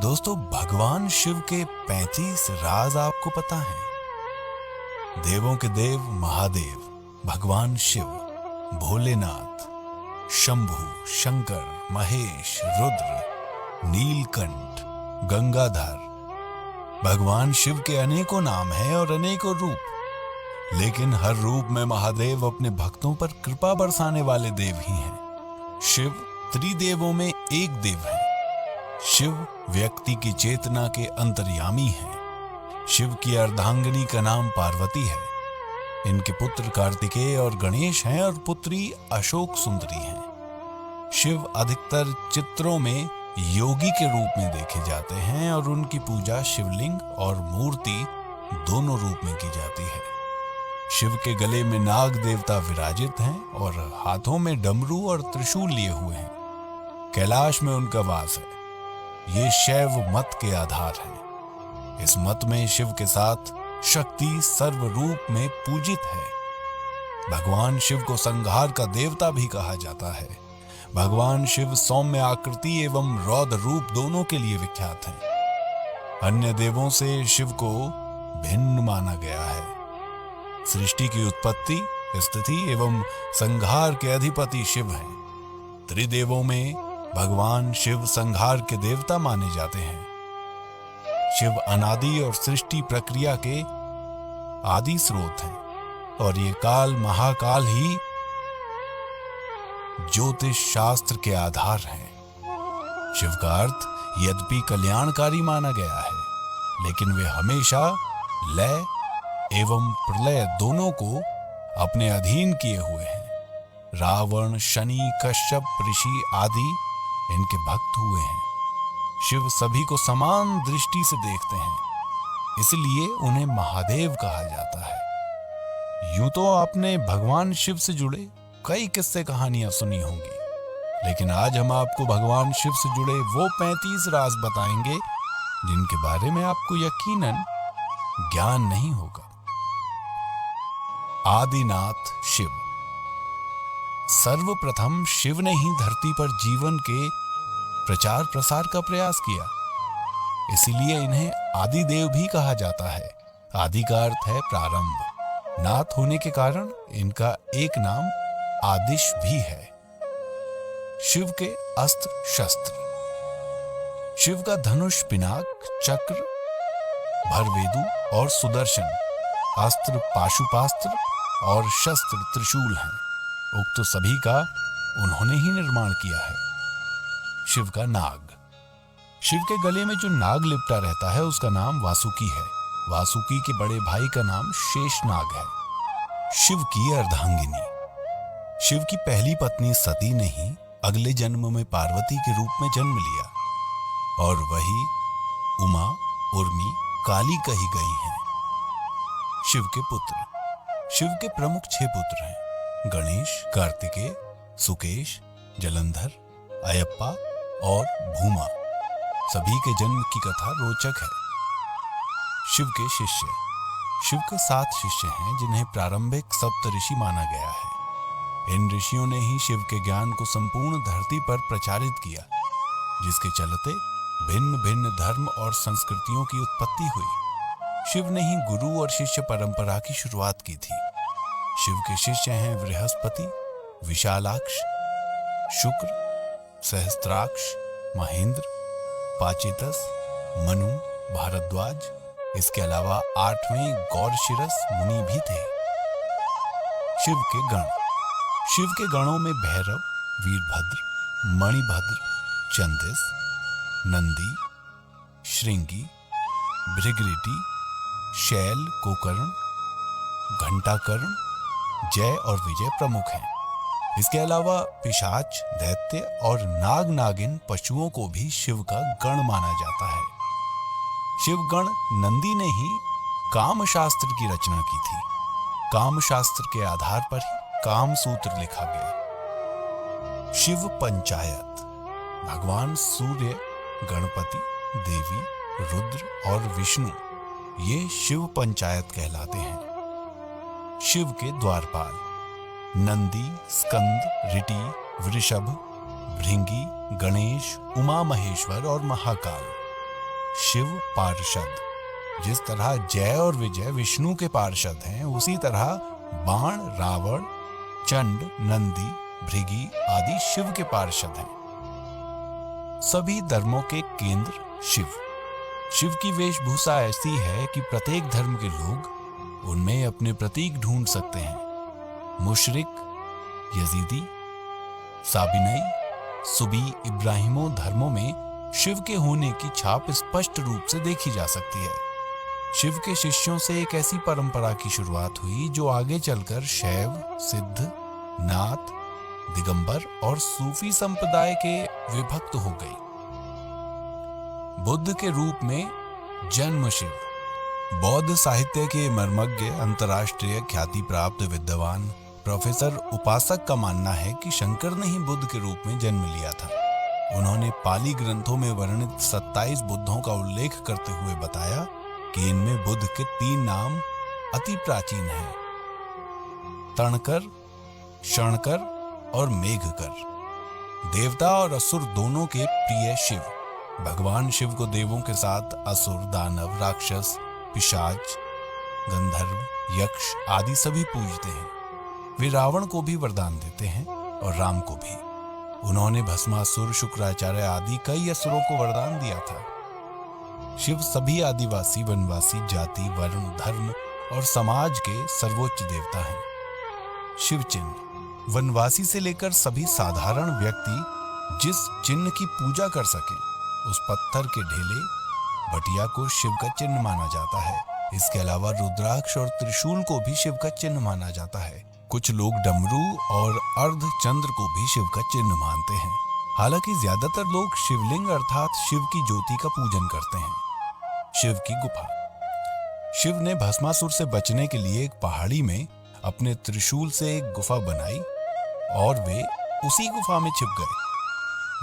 दोस्तों, भगवान शिव के 35 राज आपको पता है? देवों के देव महादेव, भगवान शिव, भोलेनाथ, शंभु, शंकर, महेश, रुद्र, नीलकंठ, गंगाधर। भगवान शिव के अनेकों नाम हैं और अनेकों रूप, लेकिन हर रूप में महादेव अपने भक्तों पर कृपा बरसाने वाले देव ही हैं। शिव त्रिदेवों में एक देव है। शिव व्यक्ति की चेतना के अंतर्यामी हैं। शिव की अर्धांगिनी का नाम पार्वती है। इनके पुत्र कार्तिकेय और गणेश हैं और पुत्री अशोक सुंदरी हैं। शिव अधिकतर चित्रों में योगी के रूप में देखे जाते हैं और उनकी पूजा शिवलिंग और मूर्ति दोनों रूप में की जाती है। शिव के गले में नाग देवता विराजित हैं और हाथों में डमरू और त्रिशूल लिए हुए हैं। कैलाश में उनका वास है। ये शैव मत के आधार है। इस मत में शिव के साथ शक्ति सर्व रूप में पूजित है। भगवान शिव को संहार का देवता भी कहा जाता है। भगवान शिव सौम्य आकृति एवं रौद्र रूप दोनों के लिए विख्यात हैं। अन्य देवों से शिव को भिन्न माना गया है। सृष्टि की उत्पत्ति, स्थिति एवं संहार के अधिपति शिव हैं। त्रिदेवों में भगवान शिव संहार के देवता माने जाते हैं। शिव अनादि और सृष्टि प्रक्रिया के आदि स्रोत हैं और ये काल महाकाल ही ज्योतिष शास्त्र के आधार हैं। शिव का अर्थ यद्यपि कल्याणकारी माना गया है, लेकिन वे हमेशा लय एवं प्रलय दोनों को अपने अधीन किए हुए हैं। रावण, शनि, कश्यप ऋषि आदि इनके भक्त हुए हैं। शिव सभी को समान दृष्टि से देखते हैं, इसलिए उन्हें महादेव कहा जाता है। यूं तो आपने भगवान शिव से जुड़े कई किस्से कहानियां सुनी होंगी, लेकिन आज हम आपको भगवान शिव से जुड़े वो 35 राज बताएंगे जिनके बारे में आपको यकीनन ज्ञान नहीं होगा। आदिनाथ शिव। सर्वप्रथम शिव ने ही धरती पर जीवन के प्रचार प्रसार का प्रयास किया, इसीलिए इन्हें आदिदेव भी कहा जाता है। आदि का अर्थ है प्रारंभ। नाथ होने के कारण इनका एक नाम आदिश भी है। शिव के अस्त्र शस्त्र। शिव का धनुष, पिनाक, चक्र, भरवेदु और सुदर्शन, अस्त्र पाशुपास्त्र और शस्त्र त्रिशूल हैं। उक्त सभी का उन्होंने ही निर्माण किया है। शिव का नाग। शिव के गले में जो नाग लिपटा रहता है उसका नाम वासुकी है। वासुकी के बड़े भाई का नाम शेषनाग है। शिव की अर्धांगिनी। शिव की पहली पत्नी सती ने ही अगले जन्म में पार्वती के रूप में जन्म लिया और वही उमा, उर्मी, काली कही गई हैं। शिव के पुत्र। शिव के प्रमुख 6 पुत्र हैं: गणेश, कार्तिकेय, सुकेश, जलंधर, अयप्पा और भूमा। सभी के जन्म की कथा रोचक है। शिव के शिष्य। शिव के 7 शिष्य हैं जिन्हें प्रारंभिक सप्त ऋषि माना गया है। इन ऋषियों ने ही शिव के ज्ञान को संपूर्ण धरती पर प्रचारित किया, जिसके चलते भिन्न भिन्न धर्म और संस्कृतियों की उत्पत्ति हुई। शिव ने ही गुरु और शिष्य परंपरा की शुरुआत की थी। शिव के शिष्य हैं बृहस्पति, विशालाक्ष, शुक्र, सहस्त्राक्ष, महेंद्र, पाचितस, मनु, भारद्वाज। इसके अलावा 8वें गौरशिरस मुनि भी थे। शिव के गण। शिव के गणों में भैरव, वीरभद्र, मणिभद्र, चंदिस, नंदी, श्रृंगी, भृगृटी, शैल, गोकर्ण, घंटाकर्ण, जय और विजय प्रमुख हैं। इसके अलावा पिशाच, दैत्य और नाग नागिन पशुओं को भी शिव का गण माना जाता है। शिवगण नंदी ने ही काम शास्त्र की रचना की थी। काम शास्त्र के आधार पर ही काम सूत्र लिखा गया। शिव पंचायत। भगवान सूर्य, गणपति, देवी, रुद्र और विष्णु ये शिव पंचायत कहलाते हैं। शिव के द्वारपाल। नंदी, स्कंद, ऋटि, वृषभ, भृंगी, गणेश, उमा महेश्वर और महाकाल। शिव पार्षद। जिस तरह जय और विजय विष्णु के पार्षद हैं, उसी तरह बाण, रावण, चंड, नंदी, भृगि आदि शिव के पार्षद हैं। सभी धर्मों के केंद्र शिव। शिव की वेशभूषा ऐसी है कि प्रत्येक धर्म के लोग उनमें अपने प्रतीक ढूंढ सकते हैं। मुशरिक, यजीदी, साबिनई, सुबी, इब्राहिमो धर्मों में शिव के होने की छाप स्पष्ट रूप से देखी जा सकती है। शिव के शिष्यों से एक ऐसी परंपरा की शुरुआत हुई जो आगे चलकर शैव, सिद्ध, नाथ, दिगंबर और सूफी संप्रदाय के विभक्त हो गई। बुद्ध के रूप में जन्म शिव। बौद्ध साहित्य के मर्मज्ञ, अंतर्राष्ट्रीय ख्याति प्राप्त विद्वान प्रोफेसर उपासक का मानना है कि शंकर ने ही बुद्ध के रूप में जन्म लिया था। उन्होंने पाली ग्रंथों में वर्णित 27 बुद्धों का उल्लेख करते हुए बताया कि इनमें बुद्ध के 3 नाम अति प्राचीन हैं: तणकर, क्षणकर और मेघकर। देवता और असुर दोनों के प्रिय शिव। भगवान शिव को देवों के साथ असुर, दानव, राक्षस, पिशाच, गंधर्व, यक्ष आदि सभी पूजते हैं। वे रावण को भी वरदान देते हैं और राम को भी। उन्होंने भस्मासुर, शुक्राचार्य आदि कई असुरों को वरदान दिया था। शिव सभी आदिवासी, वनवासी, जाति, वर्ण, धर्म और समाज के सर्वोच्च देवता हैं। शिव चिन्ह। वनवासी से लेकर सभी साधारण व्यक्ति जिस चिन्ह की पूजा कर सके, उस पत्थर के ढेले, बटिया को शिव का चिन्ह माना जाता है। इसके अलावा रुद्राक्ष और त्रिशूल को भी शिव का चिन्ह माना जाता है। कुछ लोग डमरू और अर्धचंद्र को भी शिव का चिन्ह मानते हैं। हालांकि ज्यादातर लोग शिवलिंग अर्थात शिव की ज्योति का पूजन करते हैं। शिव की गुफा। शिव ने भस्मासुर से बचने के लिए एक पहाड़ी में अपने त्रिशूल से एक गुफा बनाई और वे उसी गुफा में छिप गए।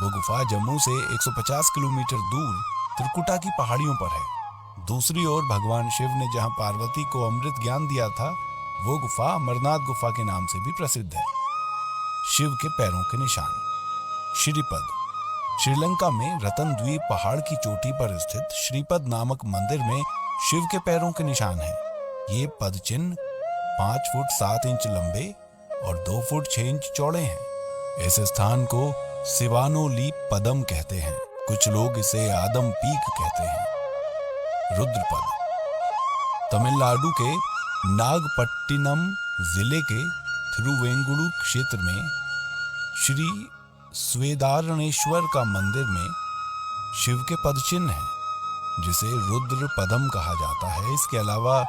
वो गुफा जम्मू से 150 किलोमीटर दूर त्रिकुटा की पहाड़ियों पर है। दूसरी ओर भगवान शिव ने जहां पार्वती को अमृत ज्ञान दिया था, वो गुफा अमरनाथ गुफा के नाम से भी प्रसिद्ध है। शिव के पैरों के निशान। श्रीपद। श्रीलंका में रतन द्वीप पहाड़ की चोटी पर स्थित श्रीपद नामक मंदिर में शिव के पैरों के निशान हैं। ये पद चिन्ह 5 फुट 7 इंच लंबे और 2 फुट 6 इंच चौड़े हैं। इस स्थान को सिवानोली पदम कहते हैं। कुछ लोग इसे आदम पीक कहते हैं। रुद्रपद। तमिलनाडु के नागपट्टिनम जिले के थिरुवेंगुडु क्षेत्र में श्री स्वेदारणेश्वर का मंदिर में शिव के पद चिन्ह है, जिसे रुद्र पदम कहा जाता है। इसके अलावा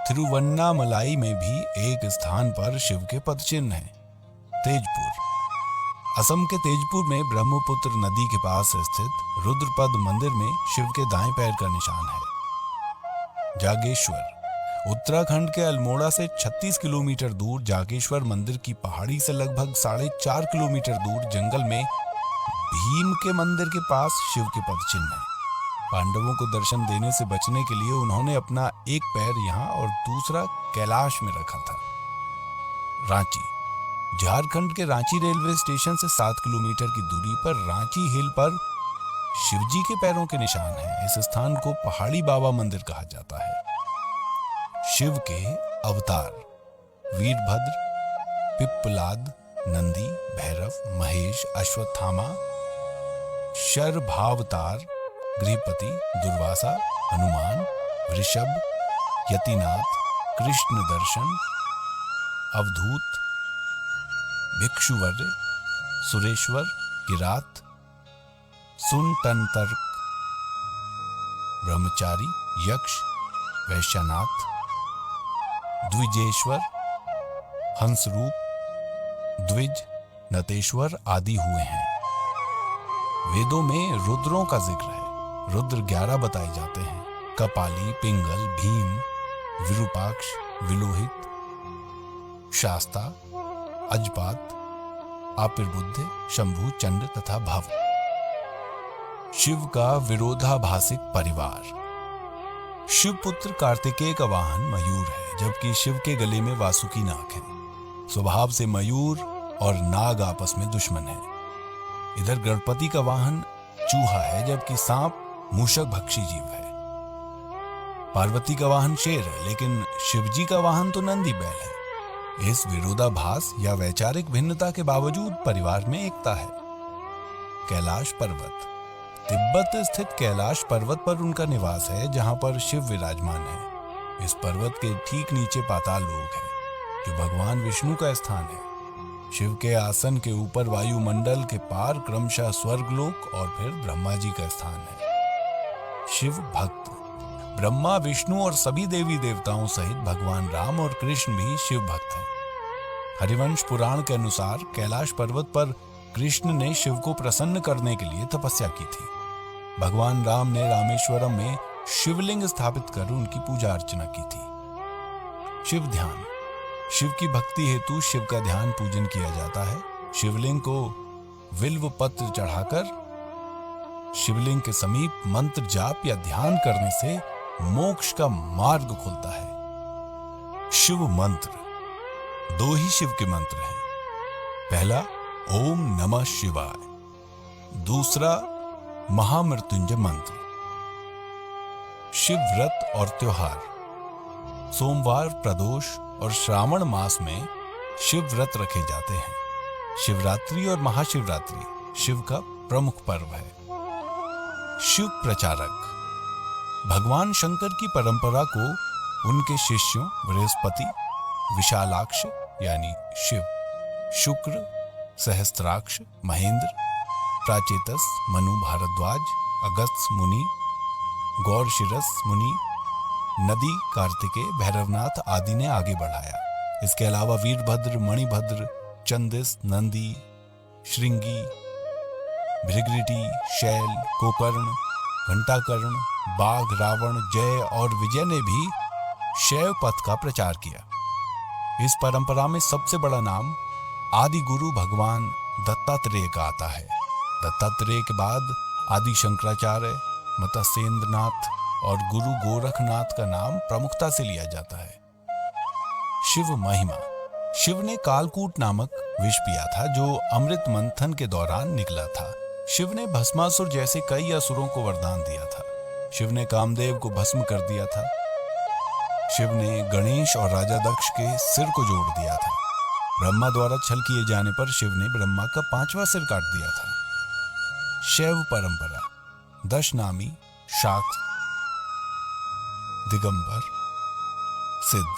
थिरुवन्नामलाई में भी एक स्थान पर शिव के पद चिन्ह है। तेजपुर। असम के तेजपुर में ब्रह्मपुत्र नदी के पास स्थित रुद्रपद मंदिर में शिव के दाएं पैर का निशान है। जागेश्वर। उत्तराखंड के अल्मोड़ा से 36 किलोमीटर दूर जागेश्वर मंदिर की पहाड़ी से लगभग 4.5 किलोमीटर दूर जंगल में भीम के मंदिर के पास शिव के पद चिन्ह है। पांडवों को दर्शन देने से बचने के लिए उन्होंने अपना एक पैर यहाँ और दूसरा कैलाश में रखा था। रांची। झारखंड के रांची रेलवे स्टेशन से 7 किलोमीटर की दूरी पर रांची हिल पर शिवजी के पैरों के निशान हैं। इस स्थान को पहाड़ी बाबा मंदिर कहा जाता है। शिव के अवतार। वीरभद्र, पिप्पलाद, नंदी, भैरव, महेश, अश्वत्थामा, शरभावतार, गृहपति, दुर्वासा, हनुमान, वृषभ, यतिनाथ, कृष्ण दर्शन, अवधूत, भिक्षुवर्य, सुरेश्वर, किरात, सुनतंतर्क, ब्रह्मचारी, यक्ष, वैश्यनाथ, द्विजेश्वर, हंसरूप, द्विज, नतेश्वर आदि हुए हैं। वेदों में रुद्रों का जिक्र है। रुद्र 11 बताए जाते हैं: कपाली, पिंगल, भीम, विरूपाक्ष, विलोहित, शास्ता, अजपात, आपिर्बुद्ध, शंभु, चंड तथा भव। शिव का विरोधाभासिक परिवार। शिवपुत्र कार्तिकेय का वाहन मयूर है, जबकि शिव के गले में वासुकी नाग है। स्वभाव से मयूर और नाग आपस में दुश्मन है। इधर गणपति का वाहन चूहा है, जबकि सांप मूषक भक्षी जीव है। पार्वती का वाहन शेर है, लेकिन शिवजी का वाहन तो नंदी बैल है। इस विरोधाभास या वैचारिक भिन्नता के बावजूद परिवार में एकता है। कैलाश पर्वत। तिब्बत स्थित कैलाश पर्वत पर उनका निवास है, जहां पर शिव विराजमान है। इस पर्वत के ठीक नीचे पाताल लोक है, जो भगवान विष्णु का स्थान है। शिव के आसन के ऊपर वायुमंडल के पार क्रमशः स्वर्गलोक और फिर ब्रह्मा जी का स्थान है। शिव भक्त। ब्रह्मा, विष्णु और सभी देवी देवताओं सहित भगवान राम और कृष्ण भी शिव भक्त हैं। हरिवंश पुराण के अनुसार कैलाश पर्वत पर कृष्ण ने शिव को प्रसन्न करने के लिए तपस्या की थी। भगवान राम ने रामेश्वरम में शिवलिंग स्थापित कर उनकी पूजा अर्चना की थी। शिव ध्यान। शिव की भक्ति हेतु शिव का ध्यान पूजन किया जाता है। शिवलिंग को विल्व पत्र चढ़ाकर शिवलिंग के समीप मंत्र जाप या ध्यान करने से मोक्ष का मार्ग खुलता है। शिव मंत्र। दो ही शिव के मंत्र हैं। पहला ओम नमः शिवाय, दूसरा महामृत्युंजय मंत्र। शिव व्रत और त्योहार। सोमवार, प्रदोष और श्रावण मास में शिव व्रत रखे जाते हैं। शिवरात्रि और महाशिवरात्रि शिव का प्रमुख पर्व है। शिव प्रचारक। भगवान शंकर की परंपरा को उनके शिष्यों बृहस्पति, विशालाक्ष यानी शिव, शुक्र, सहस्त्राक्ष, महेंद्र, प्राचेतस, मनु, भारद्वाज, अगस्त्य मुनि, गौरशिरस मुनि, नदी, कार्तिकेय, भैरवनाथ आदि ने आगे बढ़ाया। इसके अलावा वीरभद्र, मणिभद्र, चंदिस, नंदी, श्रृंगी, भृगृटी, शैल, गोकर्ण, घंटाकर्ण, बाघ, रावण, जय और विजय ने भी शैव पथ का प्रचार किया। इस परंपरा में सबसे बड़ा नाम आदि गुरु भगवान दत्तात्रेय का आता है। दत्तात्रेय के बाद आदि शंकराचार्य, मत्स्येंद्रनाथ और गुरु गोरखनाथ का नाम प्रमुखता से लिया जाता है। शिव महिमा। शिव ने कालकूट नामक विष पिया था, जो अमृत मंथन के दौरान निकला था। शिव ने भस्मासुर जैसे कई असुरों को वरदान दिया था। शिव ने कामदेव को भस्म कर दिया था। शिव ने गणेश और राजा दक्ष के सिर को जोड़ दिया था। ब्रह्मा द्वारा छल किए जाने पर शिव ने ब्रह्मा का 5वां सिर काट दिया था। शैव परंपरा। दशनामी, शाक्त, दिगंबर, सिद्ध,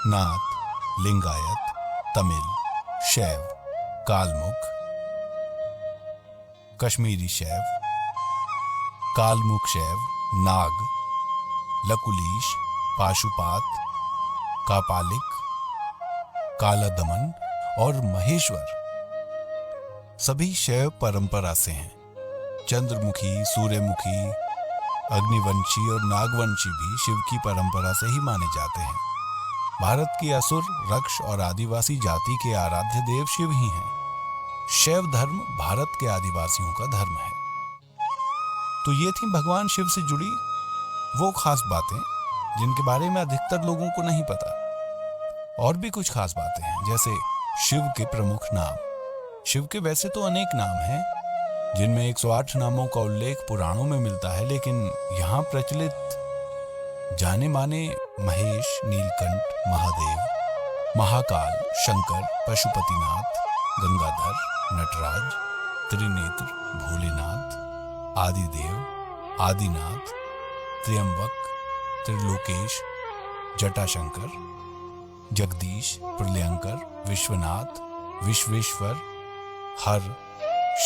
नाथ, लिंगायत, तमिल, शैव, कालमुख, कश्मीरी शैव, कालमुख शैव, नाग, लकुलीश, पाशुपात, कापालिक, काला दमन और महेश्वर सभी शैव परंपरा से हैं। चंद्रमुखी, सूर्यमुखी, अग्निवंशी और नागवंशी भी शिव की परंपरा से ही माने जाते हैं। भारत की असुर, रक्ष और आदिवासी जाति के आराध्य देव शिव ही हैं। शैव धर्म भारत के आदिवासियों का धर्म है। तो ये थी भगवान शिव से जुड़ी वो खास बातें जिनके बारे में अधिकतर लोगों को नहीं पता। और भी कुछ खास बातें हैं, जैसे शिव के प्रमुख नाम। शिव के वैसे तो अनेक नाम हैं, जिनमें 108 नामों का उल्लेख पुराणों में मिलता है, लेकिन यहाँ प्रचलित जाने माने महेश, नीलकंठ, महादेव, महाकाल, शंकर, पशुपतिनाथ, गंगाधर, नटराज, त्रिनेत्र, भोलेनाथ, आदिदेव, आदिनाथ, त्र्यंबक, त्रिलोकेश, जटाशंकर, जगदीश, प्रलयंकर, विश्वनाथ, विश्वेश्वर, हर,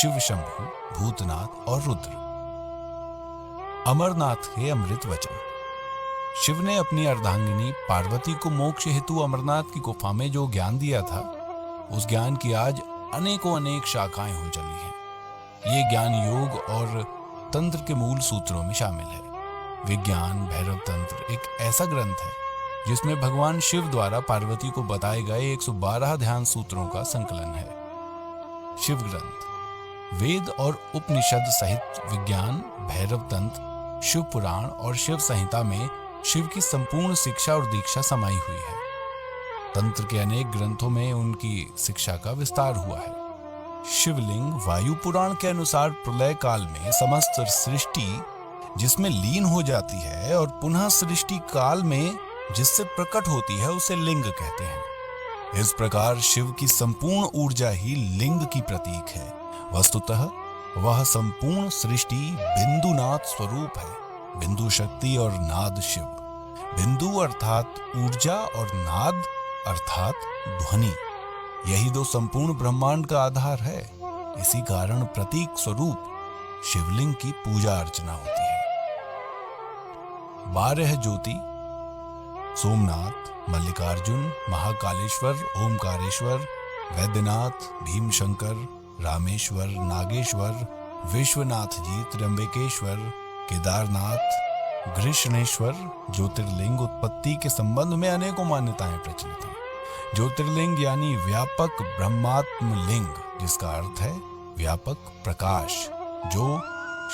शिव शंभु, भूतनाथ और रुद्र। अमरनाथ के अमृत वचन। शिव ने अपनी अर्धांगिनी पार्वती को मोक्ष हेतु अमरनाथ की गुफा में जो ज्ञान दिया था, उस ज्ञान की आज अनेकों अनेक शाखाएं हो चली हैं। ये ज्ञान योग और तंत्र के मूल सूत्रों में शामिल है। विज्ञान भैरव तंत्र एक ऐसा ग्रंथ है जिसमें भगवान शिव द्वारा पार्वती को बताए गए 112 ध्यान सूत्रों का संकलन है। शिव ग्रंथ वेद और उपनिषद सहित विज्ञान, भैरव तंत्र, शिव पुराण और शिव संहिता में शिव की संपूर्ण शिक्षा और दीक्षा समाई हुई है। तंत्र के अनेक ग्रंथों में उनकी शिक्षा का विस्तार हुआ है। शिवलिंग वायु पुराण के अनुसार प्रलय काल में समस्त सृष्टि जिसमें लीन हो जाती है और पुनः सृष्टि काल में जिससे प्रकट होती है, उसे लिंग कहते हैं। इस प्रकार शिव की संपूर्ण ऊर्जा ही लिंग की प्रतीक है। वस्तुतः वह संपूर्ण सृष्टि बिंदुनाद स्वरूप है। बिंदु शक्ति और नाद शिव। बिंदु अर्थात ऊर्जा और नाद अर्थात ध्वनि, यही दो संपूर्ण ब्रह्मांड का आधार है। इसी कारण प्रतीक स्वरूप शिवलिंग की पूजा अर्चना होती है। 12 ज्योति सोमनाथ, मल्लिकार्जुन, महाकालेश्वर, ओमकारेश्वर, वैद्यनाथ, भीमशंकर, रामेश्वर, नागेश्वर, विश्वनाथ जी, त्र्यंबकेश्वर, केदारनाथ, घृष्णेश्वर। ज्योतिर्लिंग उत्पत्ति के संबंध में अनेकों मान्यताएं प्रचलित हैं। ज्योतिर्लिंग यानी व्यापक ब्रह्मात्म लिंग, जिसका अर्थ है व्यापक प्रकाश, जो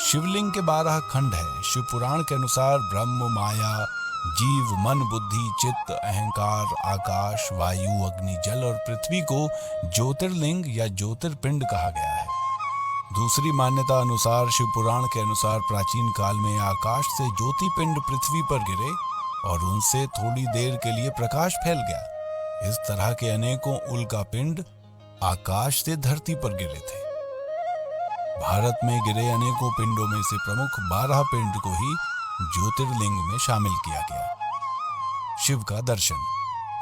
शिवलिंग के 12 खंड है। शिव पुराण के अनुसार ब्रह्म, माया, जीव, मन, बुद्धि, चित्त, अहंकार, आकाश, वायु, अग्नि, जल और पृथ्वी को ज्योतिर्लिंग या ज्योतिर्पिंड कहा गया है। दूसरी मान्यता अनुसार शिव पुराण के अनुसार प्राचीन काल में आकाश से ज्योतिपिंड पृथ्वी पर गिरे और उनसे थोड़ी देर के लिए प्रकाश फैल गया। इस तरह के अनेकों उल्का पिंड आकाश से धरती पर गिरे थे। भारत में गिरे अनेकों पिंडों में से प्रमुख 12 पिंड को ही ज्योतिर्लिंग में शामिल किया गया। शिव का दर्शन।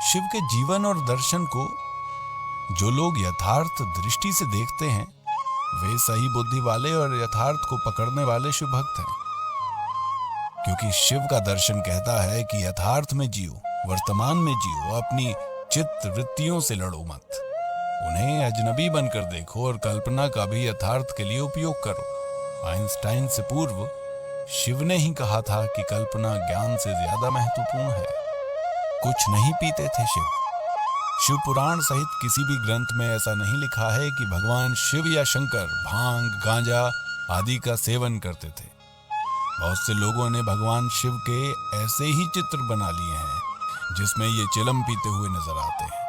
शिव के जीवन और दर्शन को जो लोग यथार्थ दृष्टि से देखते हैं, वे सही बुद्धि वाले और यथार्थ को पकड़ने वाले शिव भक्त हैं। क्योंकि शिव का दर्शन कहता है कि यथार्थ में जियो, वर्तमान में जियो, अपनी चित्त वृत्तियों से लड़ो मत। उन्हें अजनबी बनकर देखो और कल्पना का भी यथार्थ के लिए उपयोग करो। आइंस्टाइन से पूर्व शिव ने ही कहा था कि कल्पना ज्ञान से ज्यादा महत्वपूर्ण है। कुछ नहीं पीते थे शिव। शिव पुराण सहित किसी भी ग्रंथ में ऐसा नहीं लिखा है कि भगवान शिव या शंकर भांग, गांजा आदि का सेवन करते थे। बहुत से लोगों ने भगवान शिव के ऐसे ही चित्र बना लिए हैं जिसमें ये चिलम पीते हुए नजर आते हैं।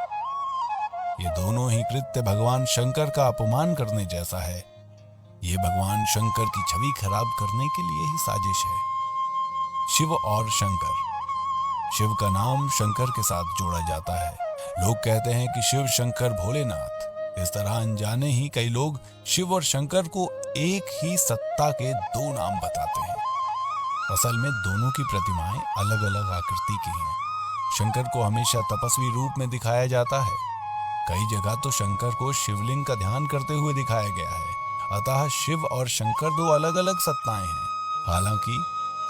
ये दोनों ही कृत्य भगवान शंकर का अपमान करने जैसा है। ये भगवान शंकर की छवि खराब करने के लिए ही साजिश है। शिव और शंकर। शिव का नाम शंकर के साथ जोड़ा जाता है। लोग कहते हैं कि शिव, शंकर, भोलेनाथ। इस तरह अनजाने ही कई लोग शिव और शंकर को एक ही सत्ता के 2 नाम बताते हैं। असल में दोनों की प्रतिमाएं अलग अलग आकृति की हैं। शंकर को हमेशा तपस्वी रूप में दिखाया जाता है। कई जगह तो शंकर को शिवलिंग का ध्यान करते हुए दिखाया गया है। अतः शिव और शंकर 2 अलग अलग सत्ताएं हैं। हालांकि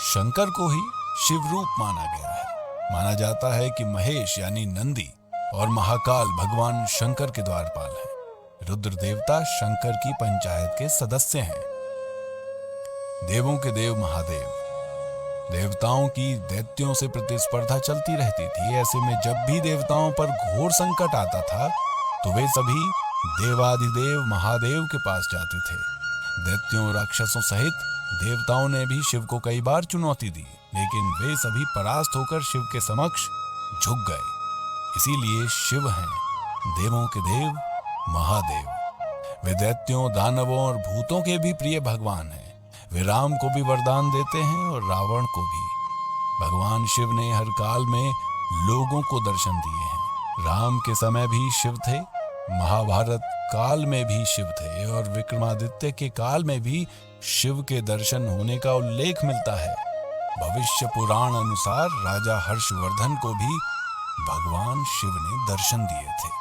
शंकर को ही शिव रूप माना गया है। माना जाता है कि महेश यानी नंदी और महाकाल भगवान शंकर के द्वारपाल हैं। रुद्र देवता शंकर की पंचायत के सदस्य हैं। देवों के देव महादेव। देवताओं की दैत्यों से प्रतिस्पर्धा चलती रहती थी। ऐसे में जब भी देवताओं पर घोर संकट आता था तो वे सभी देवाधिदेव महादेव के पास जाते थे। दैत्यों, राक्षसों सहित देवताओं ने भी शिव को कई बार चुनौती दी, लेकिन वे सभी परास्त होकर शिव के समक्ष झुक गए। इसीलिए शिव हैं देवों के देव महादेव। वे दैत्यों, दानवों और भूतों के भी प्रिय भगवान हैं। वे राम को भी वरदान देते हैं और रावण को भी। भगवान शिव ने हर काल में लोगों को दर्शन दिए हैं। राम के समय भी शिव थे, महाभारत काल में भी शिव थे और विक्रमादित्य के काल में भी शिव के दर्शन होने का उल्लेख मिलता है। भविष्य पुराण अनुसार राजा हर्षवर्धन को भी भगवान शिव ने दर्शन दिए थे।